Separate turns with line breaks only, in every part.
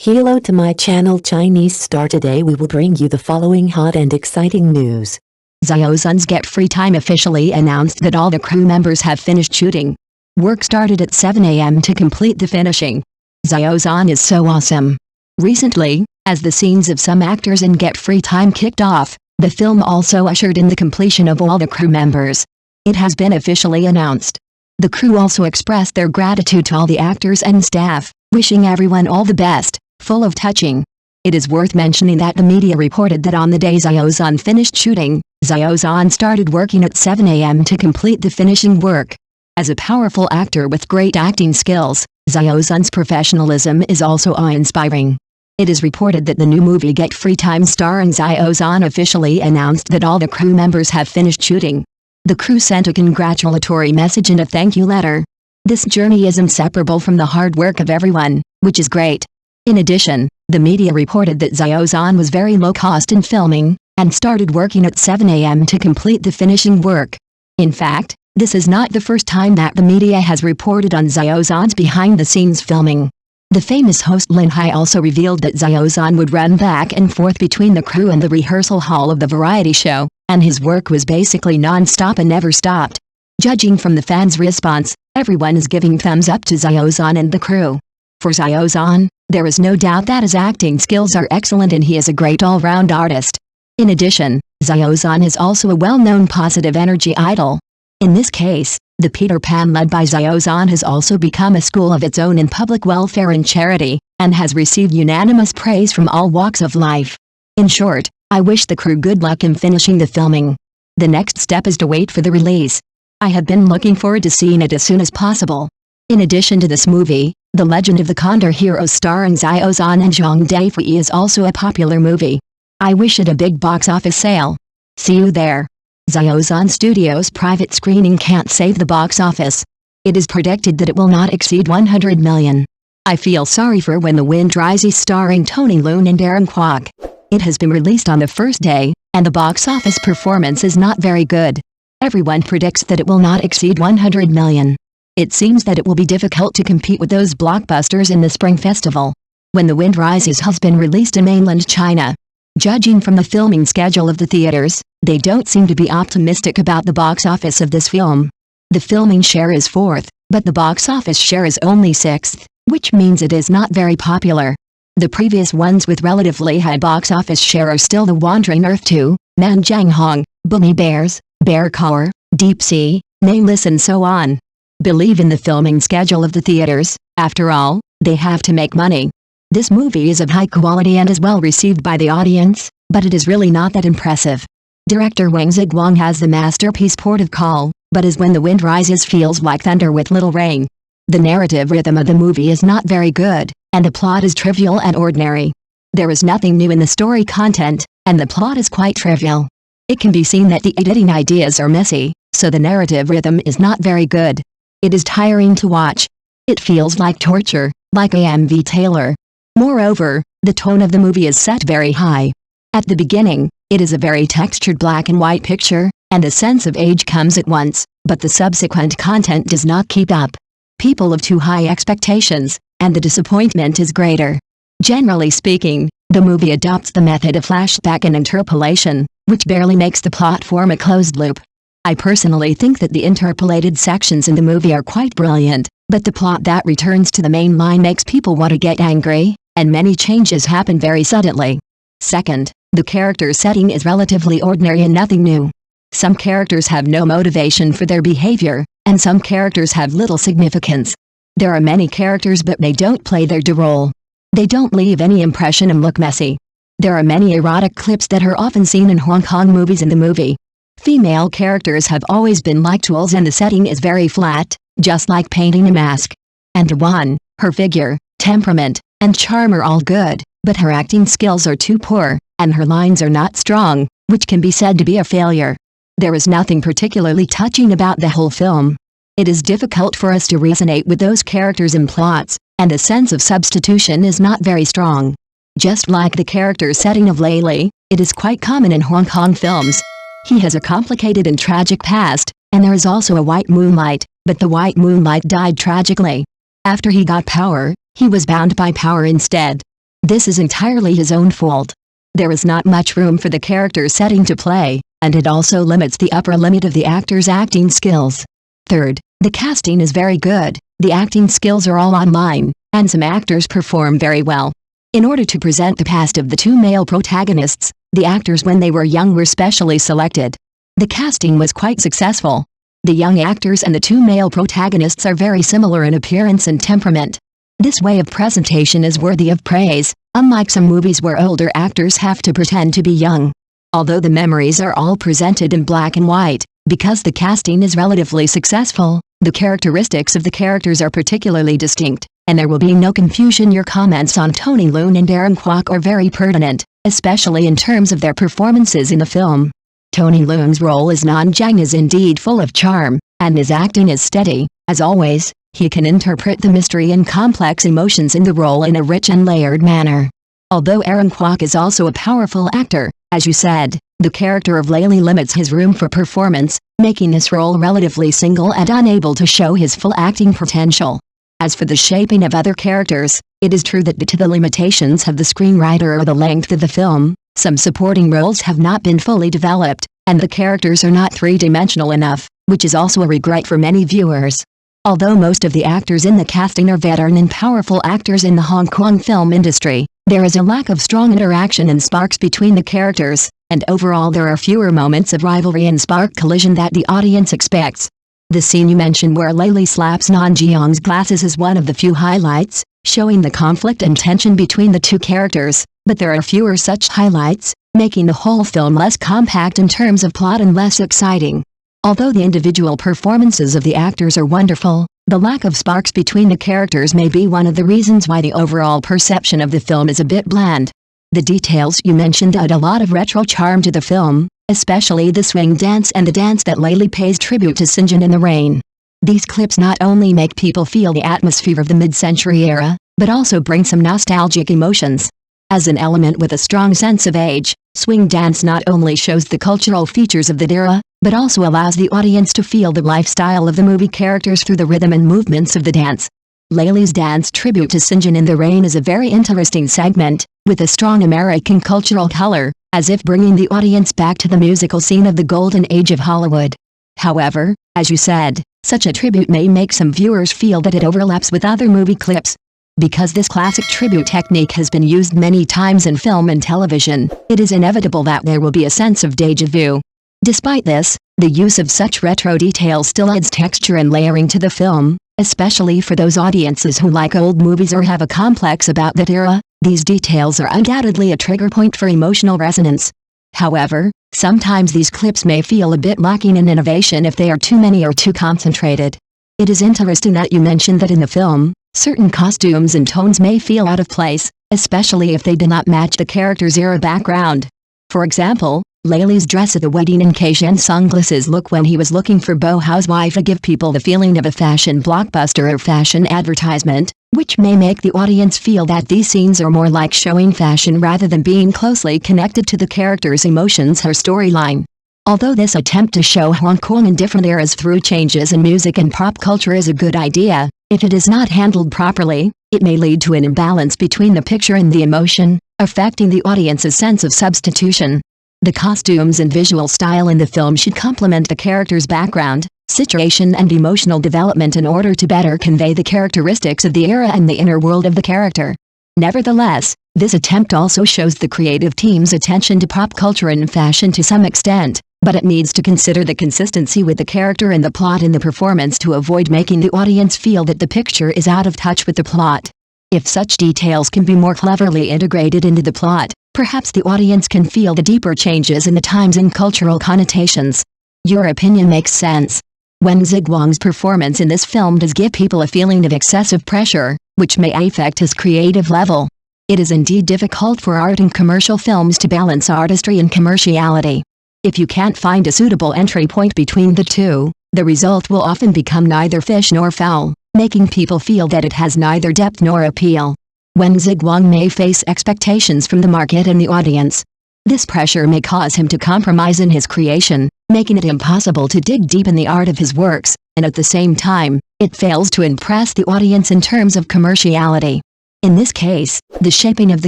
Hello to my channel Chinese Star. Today we will bring you the following hot and exciting news.
Xiao Zhan's Get Free Time officially announced that all the crew members have finished shooting. Work started at 7 a.m. to complete the finishing. Xiao Zhan is so awesome. Recently, as the scenes of some actors in Get Free Time kicked off, the film also ushered in the completion of all the crew members. It has been officially announced. The crew also expressed their gratitude to all the actors and staff, wishing everyone all the best. Full of touching. It is worth mentioning that the media reported that on the day Xiao Zhan finished shooting, Xiao Zhan started working at 7 a.m. to complete the finishing work. As a powerful actor with great acting skills, Xiao Zhan's professionalism is also awe-inspiring. It is reported that the new movie Get Free Time starring Xiao Zhan officially announced that all the crew members have finished shooting. The crew sent a congratulatory message and a thank you letter. This journey is inseparable from the hard work of everyone, which is great. In addition, the media reported that Xiao Zhan was very low cost in filming, and started working at 7 a.m. to complete the finishing work. In fact, this is not the first time that the media has reported on Xiao Zhan's behind-the-scenes filming. The famous host Lin Hai also revealed that Xiao Zhan would run back and forth between the crew and the rehearsal hall of the variety show, and his work was basically non-stop and never stopped. Judging from the fans' response, everyone is giving thumbs up to Xiao Zhan and the crew. For Xiao Zhan, there is no doubt that his acting skills are excellent and he is a great all-round artist. In addition, Xiao Zhan is also a well-known positive energy idol. In this case, the Peter Pan led by Xiao Zhan has also become a school of its own in public welfare and charity, and has received unanimous praise from all walks of life. In short, I wish the crew good luck in finishing the filming. The next step is to wait for the release. I have been looking forward to seeing it as soon as possible. In addition to this movie, The Legend of the Condor Hero starring Xiao Zhan and Zhang Daifei is also a popular movie. I wish it a big box office sale. See you there. Xiao Zhan Studios' private screening can't save the box office. It is predicted that it will not exceed 100 million. I feel sorry for When the Wind Rises starring Tony Leung and Aaron Kwok. It has been released on the first day, and the box office performance is not very good. Everyone predicts that it will not exceed 100 million. It seems that it will be difficult to compete with those blockbusters in the Spring Festival. When the Wind Rises has been released in mainland China. Judging from the filming schedule of the theaters, they don't seem to be optimistic about the box office of this film. The filming share is 4th, but the box office share is only 6th, which means it is not very popular. The previous ones with relatively high box office share are still The Wandering Earth 2, Man Jiang Hong, Bunny Bears, Bear Car, Deep Sea, Nameless and so on. Believe in the filming schedule of the theaters. After all, they have to make money. This movie is of high quality and is well received by the audience, but it is really not that impressive. Director Wang Ziguang has the masterpiece Port of Call, but as When the Wind Rises feels like thunder with little rain. The narrative rhythm of the movie is not very good, and the plot is trivial and ordinary. There is nothing new in the story content, and the plot is quite trivial. It can be seen that the editing ideas are messy, so the narrative rhythm is not very good. It is tiring to watch. It feels like torture, like A.M.V. Taylor. Moreover, the tone of the movie is set very high. At the beginning, it is a very textured black and white picture, and the sense of age comes at once, but the subsequent content does not keep up. People have too high expectations, and the disappointment is greater. Generally speaking, the movie adopts the method of flashback and interpolation, which barely makes the plot form a closed loop. I personally think that the interpolated sections in the movie are quite brilliant, but the plot that returns to the main line makes people want to get angry, and many changes happen very suddenly. Second, the character setting is relatively ordinary and nothing new. Some characters have no motivation for their behavior, and some characters have little significance. There are many characters but they don't play their role. They don't leave any impression and look messy. There are many erotic clips that are often seen in Hong Kong movies in the movie. Female characters have always been like tools and the setting is very flat, just like painting a mask. And Wan, her figure, temperament, and charm are all good, but her acting skills are too poor, and her lines are not strong, which can be said to be a failure. There is nothing particularly touching about the whole film. It is difficult for us to resonate with those characters and plots, and the sense of substitution is not very strong. Just like the character setting of Lei Li, it is quite common in Hong Kong films. He has a complicated and tragic past, and there is also a white moonlight, but the white moonlight died tragically. After he got power, he was bound by power instead. This is entirely his own fault. There is not much room for the character setting to play, and it also limits the upper limit of the actor's acting skills. Third, the casting is very good, the acting skills are all online, and some actors perform very well. In order to present the past of the two male protagonists, the actors when they were young were specially selected. The casting was quite successful. The young actors and the two male protagonists are very similar in appearance and temperament. This way of presentation is worthy of praise, unlike some movies where older actors have to pretend to be young. Although the memories are all presented in black and white, because the casting is relatively successful, the characteristics of the characters are particularly distinct, and there will be no confusion. Your comments on Tony Leung and Aaron Kwok are very pertinent, especially in terms of their performances in the film. Tony Leung's role as Nan Zhang is indeed full of charm, and his acting is steady. As always, he can interpret the mystery and complex emotions in the role in a rich and layered manner. Although Aaron Kwok is also a powerful actor, as you said, the character of Laley limits his room for performance, making this role relatively single and unable to show his full acting potential. As for the shaping of other characters, it is true that due to the limitations of the screenwriter or the length of the film, some supporting roles have not been fully developed, and the characters are not three-dimensional enough, which is also a regret for many viewers. Although most of the actors in the casting are veteran and powerful actors in the Hong Kong film industry, there is a lack of strong interaction and sparks between the characters, and overall there are fewer moments of rivalry and spark collision that the audience expects. The scene you mentioned where Laley slaps Nan Jiang's glasses is one of the few highlights, showing the conflict and tension between the two characters, but there are fewer such highlights, making the whole film less compact in terms of plot and less exciting. Although the individual performances of the actors are wonderful, the lack of sparks between the characters may be one of the reasons why the overall perception of the film is a bit bland. The details you mentioned add a lot of retro charm to the film, especially the swing dance and the dance that Laley pays tribute to Xian Jing in the rain. These clips not only make people feel the atmosphere of the mid-century era, but also bring some nostalgic emotions. As an element with a strong sense of age, swing dance not only shows the cultural features of the era, but also allows the audience to feel the lifestyle of the movie characters through the rhythm and movements of the dance. Laley's dance tribute to Xian Jing in the rain is a very interesting segment, with a strong American cultural color, as if bringing the audience back to the musical scene of the golden age of Hollywood. However, as you said, such a tribute may make some viewers feel that it overlaps with other movie clips. Because this classic tribute technique has been used many times in film and television, it is inevitable that there will be a sense of déjà vu. Despite this, the use of such retro details still adds texture and layering to the film, especially for those audiences who like old movies or have a complex about that era. These details are undoubtedly a trigger point for emotional resonance. However, sometimes these clips may feel a bit lacking in innovation if they are too many or too concentrated. It is interesting that you mentioned that in the film, certain costumes and tones may feel out of place, especially if they do not match the character's era background. For example, Laley's dress at the wedding and Xian's sunglasses look when he was looking for Beau Housewife give people the feeling of a fashion blockbuster or fashion advertisement, which may make the audience feel that these scenes are more like showing fashion rather than being closely connected to the character's emotions or storyline. Although this attempt to show Hong Kong in different eras through changes in music and pop culture is a good idea, if it is not handled properly, it may lead to an imbalance between the picture and the emotion, affecting the audience's sense of substitution. The costumes and visual style in the film should complement the character's background, situation and emotional development in order to better convey the characteristics of the era and the inner world of the character. Nevertheless, this attempt also shows the creative team's attention to pop culture and fashion to some extent, but it needs to consider the consistency with the character and the plot in the performance to avoid making the audience feel that the picture is out of touch with the plot. If such details can be more cleverly integrated into the plot, perhaps the audience can feel the deeper changes in the times and cultural connotations. Your opinion makes sense. Wen Ziguang's performance in this film does give people a feeling of excessive pressure, which may affect his creative level. It is indeed difficult for art and commercial films to balance artistry and commerciality. If you can't find a suitable entry point between the two, the result will often become neither fish nor fowl, making people feel that it has neither depth nor appeal. Wen Ziguang may face expectations from the market and the audience. This pressure may cause him to compromise in his creation, making it impossible to dig deep in the art of his works, and at the same time, it fails to impress the audience in terms of commerciality. In this case, the shaping of the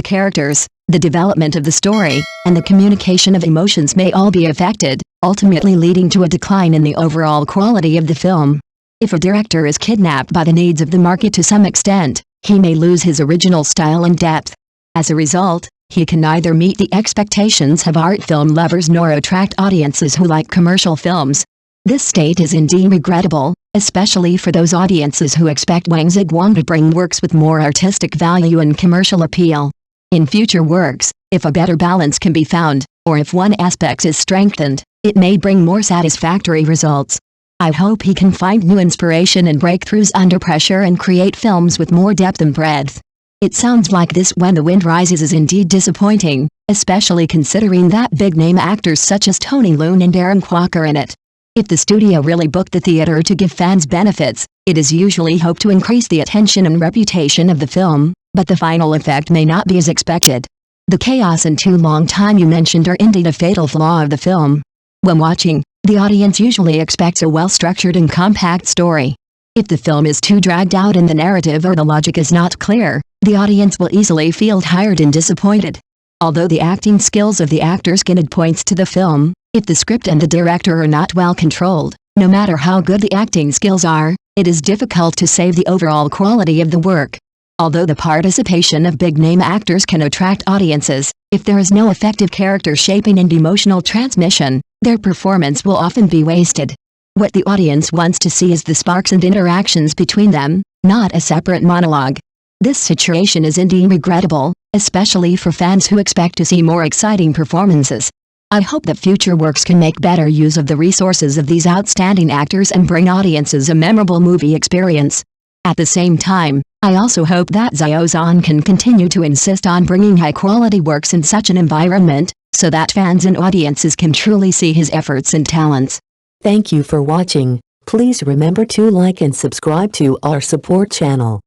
characters, the development of the story, and the communication of emotions may all be affected, ultimately leading to a decline in the overall quality of the film. If a director is kidnapped by the needs of the market to some extent, he may lose his original style and depth. As a result, he can neither meet the expectations of art film lovers nor attract audiences who like commercial films. This state is indeed regrettable, especially for those audiences who expect Wang Ziguang to bring works with more artistic value and commercial appeal. In future works, if a better balance can be found, or if one aspect is strengthened, it may bring more satisfactory results. I hope he can find new inspiration and breakthroughs under pressure and create films with more depth and breadth. It sounds like this When the Wind Rises is indeed disappointing, especially considering that big-name actors such as Tony Leung and Aaron Kwok are in it. If the studio really booked the theater to give fans benefits, it is usually hoped to increase the attention and reputation of the film, but the final effect may not be as expected. The chaos and too long time you mentioned are indeed a fatal flaw of the film. When watching, the audience usually expects a well-structured and compact story. If the film is too dragged out and the narrative or the logic is not clear, the audience will easily feel tired and disappointed. Although the acting skills of the actors can add points to the film, if the script and the director are not well controlled, no matter how good the acting skills are, it is difficult to save the overall quality of the work. Although the participation of big-name actors can attract audiences, if there is no effective character shaping and emotional transmission, their performance will often be wasted. What the audience wants to see is the sparks and interactions between them, not a separate monologue. This situation is indeed regrettable, especially for fans who expect to see more exciting performances. I hope that future works can make better use of the resources of these outstanding actors and bring audiences a memorable movie experience. At the same time, I also hope that Xiao Zhan can continue to insist on bringing high-quality works in such an environment, so that fans and audiences can truly see his efforts and talents.
Thank you for watching. Please remember to like and subscribe to our support channel.